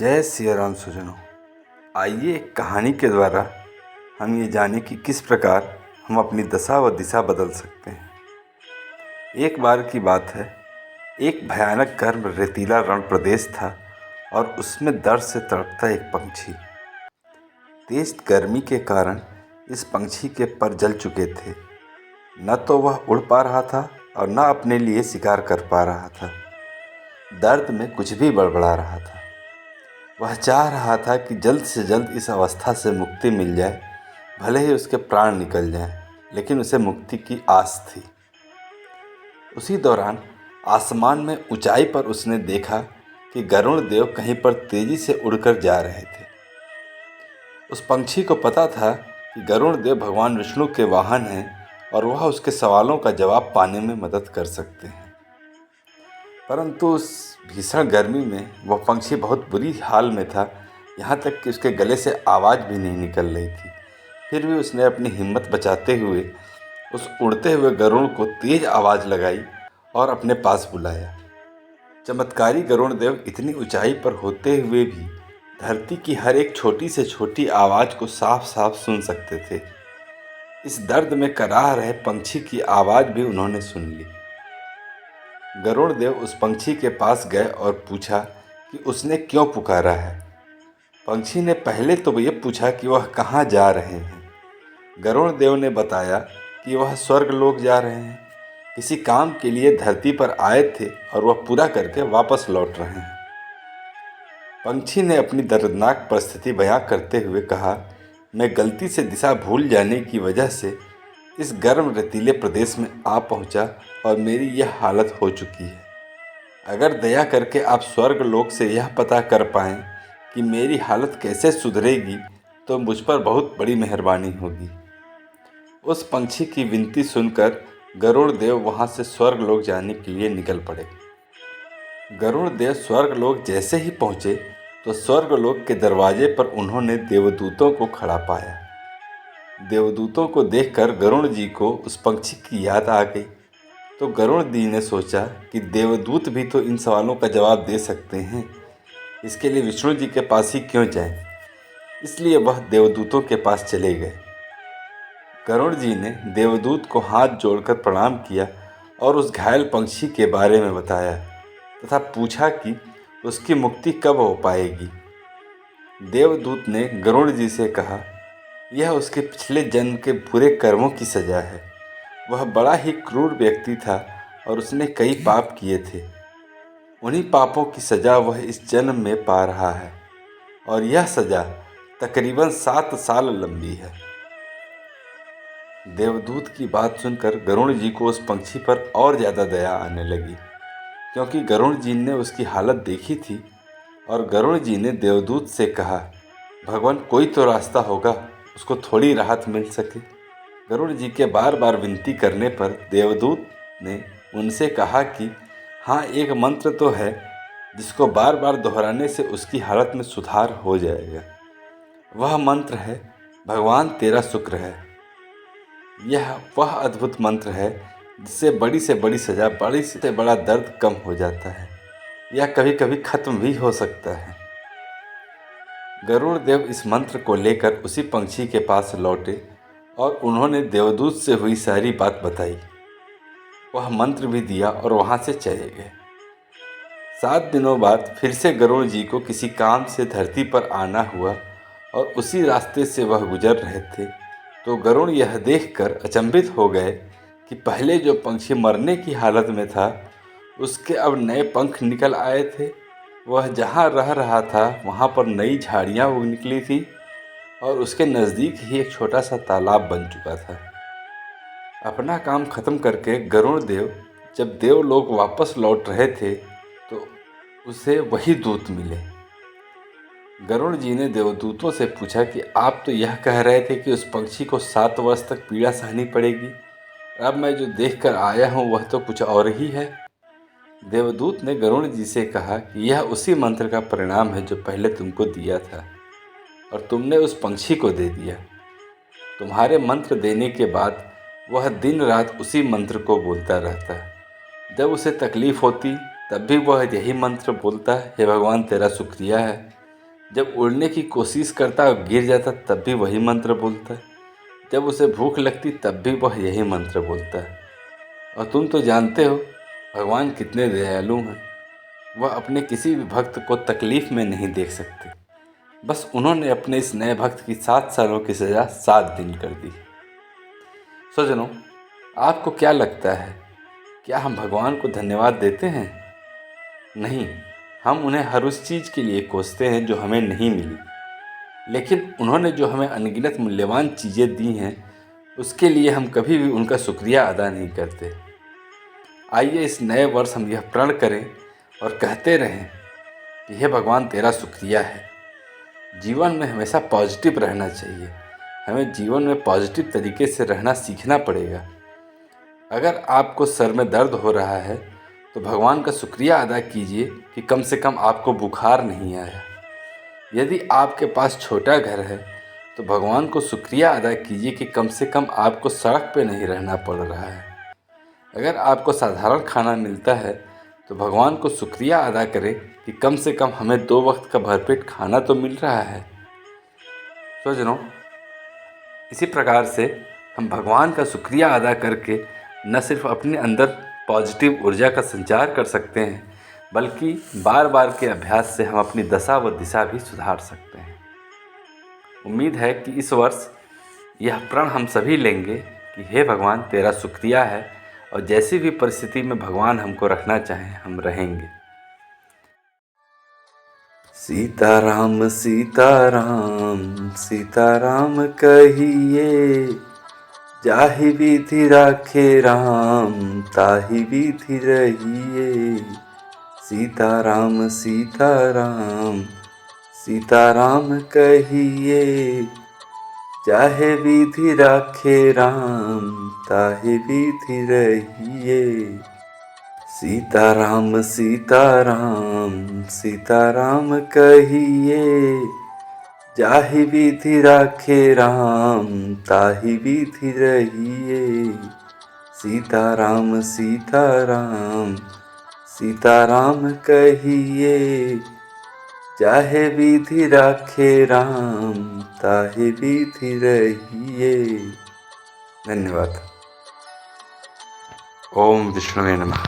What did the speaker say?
जय सिया राम सुजनों। आइए एक कहानी के द्वारा हम ये जानें कि किस प्रकार हम अपनी दशा व दिशा बदल सकते हैं। एक बार की बात है, एक भयानक गर्म रेतीला रण प्रदेश था और उसमें दर्द से तड़पता एक पंछी। तेज गर्मी के कारण इस पंछी के पर जल चुके थे। न तो वह उड़ पा रहा था और न अपने लिए शिकार कर पा रहा था। दर्द में कुछ भी बड़बड़ा रहा था। वह चाह रहा था कि जल्द से जल्द इस अवस्था से मुक्ति मिल जाए, भले ही उसके प्राण निकल जाएं, लेकिन उसे मुक्ति की आस थी। उसी दौरान आसमान में ऊंचाई पर उसने देखा कि गरुड़ देव कहीं पर तेजी से उड़कर जा रहे थे। उस पंछी को पता था कि गरुड़ देव भगवान विष्णु के वाहन हैं और वह उसके सवालों का जवाब पाने में मदद कर सकते हैं। परंतु उस भीषण गर्मी में वह पंछी बहुत बुरी हाल में था, यहाँ तक कि उसके गले से आवाज़ भी नहीं निकल रही थी। फिर भी उसने अपनी हिम्मत बचाते हुए उस उड़ते हुए गरुड़ को तेज आवाज़ लगाई और अपने पास बुलाया। चमत्कारी गरुड़ देव इतनी ऊंचाई पर होते हुए भी धरती की हर एक छोटी से छोटी आवाज़ को साफ साफ सुन सकते थे। इस दर्द में कराह रहे पंछी की आवाज़ भी उन्होंने सुन ली। गरुड़ देव उस पंछी के पास गए और पूछा कि उसने क्यों पुकारा है। पंछी ने पहले तो ये पूछा कि वह कहाँ जा रहे हैं। गरुड़ देव ने बताया कि वह स्वर्ग लोक जा रहे हैं, किसी काम के लिए धरती पर आए थे और वह पूरा करके वापस लौट रहे हैं। पंछी ने अपनी दर्दनाक परिस्थिति बयां करते हुए कहा, मैं गलती से दिशा भूल जाने की वजह से इस गर्म रेतीले प्रदेश में आ पहुंचा और मेरी यह हालत हो चुकी है। अगर दया करके आप स्वर्ग लोक से यह पता कर पाएं कि मेरी हालत कैसे सुधरेगी तो मुझ पर बहुत बड़ी मेहरबानी होगी। उस पंछी की विनती सुनकर गरुड़ देव वहाँ से स्वर्ग लोक जाने के लिए निकल पड़े। गरुड़ देव स्वर्ग लोक जैसे ही पहुँचे तो स्वर्ग लोक के दरवाजे पर उन्होंने देवदूतों को खड़ा पाया। देवदूतों को देखकर गरुड़ जी को उस पंछी की याद आ गई। तो गरुड़ जी ने सोचा कि देवदूत भी तो इन सवालों का जवाब दे सकते हैं, इसके लिए विष्णु जी के पास ही क्यों जाएं। इसलिए वह देवदूतों के पास चले गए। गरुड़ जी ने देवदूत को हाथ जोड़कर प्रणाम किया और उस घायल पंछी के बारे में बताया तथा पूछा कि उसकी मुक्ति कब हो पाएगी। देवदूत ने गरुड़ जी से कहा, यह उसके पिछले जन्म के बुरे कर्मों की सजा है। वह बड़ा ही क्रूर व्यक्ति था और उसने कई पाप किए थे। उन्हीं पापों की सजा वह इस जन्म में पा रहा है और यह सजा तकरीबन 7 साल लंबी है। देवदूत की बात सुनकर गरुड़ जी को उस पंछी पर और ज़्यादा दया आने लगी, क्योंकि गरुड़ जी ने उसकी हालत देखी थी। और गरुड़ जी ने देवदूत से कहा, भगवान कोई तो रास्ता होगा, उसको थोड़ी राहत मिल सके। गरुड़ जी के बार बार विनती करने पर देवदूत ने उनसे कहा कि हाँ, एक मंत्र तो है जिसको बार बार दोहराने से उसकी हालत में सुधार हो जाएगा। वह मंत्र है, भगवान तेरा शुक्र है। यह वह अद्भुत मंत्र है जिससे बड़ी से बड़ी सजा, बड़ी से बड़ा दर्द कम हो जाता है या कभी कभी खत्म भी हो सकता है। गरुड़ देव इस मंत्र को लेकर उसी पंछी के पास लौटे और उन्होंने देवदूत से हुई सारी बात बताई। वह मंत्र भी दिया और वहाँ से चले गए। 7 दिनों बाद फिर से गरुड़ जी को किसी काम से धरती पर आना हुआ और उसी रास्ते से वह गुजर रहे थे तो गरुड़ यह देखकर अचंभित हो गए कि पहले जो पंछी मरने की हालत में था उसके अब नए पंख निकल आए थे। वह जहाँ रह रहा था वहाँ पर नई झाड़ियाँ उग निकली थी और उसके नज़दीक ही एक छोटा सा तालाब बन चुका था। अपना काम खत्म करके गरुड़ देव जब देवलोक वापस लौट रहे थे तो उसे वही दूत मिले। गरुड़ जी ने देवदूतों से पूछा कि आप तो यह कह रहे थे कि उस पंछी को 7 वर्ष तक पीड़ा सहनी पड़ेगी, अब मैं जो देख कर आया हूँ वह तो कुछ और ही है। देवदूत ने गरुड़ जी से कहा कि यह उसी मंत्र का परिणाम है जो पहले तुमको दिया था और तुमने उस पंछी को दे दिया। तुम्हारे मंत्र देने के बाद वह दिन रात उसी मंत्र को बोलता रहता है। जब उसे तकलीफ़ होती तब भी वह यही मंत्र बोलता है, हे भगवान तेरा शुक्रिया है। जब उड़ने की कोशिश करता और गिर जाता तब भी वही मंत्र बोलता है। जब उसे भूख लगती तब भी वह यही मंत्र बोलता है। और तुम तो जानते हो भगवान कितने दयालु हैं। वह अपने किसी भी भक्त को तकलीफ़ में नहीं देख सकते। बस उन्होंने अपने इस नए भक्त की 7 सालों की सज़ा 7 दिन कर दी। स्वजनों, आपको क्या लगता है, क्या हम भगवान को धन्यवाद देते हैं? नहीं, हम उन्हें हर उस चीज़ के लिए कोसते हैं जो हमें नहीं मिली। लेकिन उन्होंने जो हमें अनगिनत मूल्यवान चीज़ें दी हैं, उसके लिए हम कभी भी उनका शुक्रिया अदा नहीं करते। आइए इस नए वर्ष हम यह प्रण करें और कहते रहें कि हे भगवान, तेरा शुक्रिया है। जीवन में हमेशा पॉजिटिव रहना चाहिए। हमें जीवन में पॉजिटिव तरीके से रहना सीखना पड़ेगा। अगर आपको सर में दर्द हो रहा है तो भगवान का शुक्रिया अदा कीजिए कि कम से कम आपको बुखार नहीं आया। यदि आपके पास छोटा घर है तो भगवान को शुक्रिया अदा कीजिए कि कम से कम आपको सड़क पे नहीं रहना पड़ रहा है। अगर आपको साधारण खाना मिलता है तो भगवान को शुक्रिया अदा करें कि कम से कम हमें 2 वक्त का भरपेट खाना तो मिल रहा है। स्वजनों, इसी प्रकार से हम भगवान का शुक्रिया अदा करके न सिर्फ अपने अंदर पॉजिटिव ऊर्जा का संचार कर सकते हैं, बल्कि बार बार के अभ्यास से हम अपनी दशा व दिशा भी सुधार सकते हैं। उम्मीद है कि इस वर्ष यह प्रण हम सभी लेंगे कि हे भगवान, तेरा शुक्रिया है, और जैसी भी परिस्थिति में भगवान हमको रखना चाहें हम रहेंगे। सीताराम सीताराम सीताराम कहिए, जाहि विधि राखे राम ताहि विधि रहिए। सीताराम सीताराम सीताराम कहिए, जाहे विधि राखे राम ताहि विधि रहिए। सीताराम सीताराम सीताराम कहिए, जाहि विधि राखे राम ताहि विधि रहिए। सीताराम सीताराम सीताराम कहिए, जाहे विधि राखे राम ताहि विधि रहिए। धन्यवाद। ओम विष्णुवे नमः।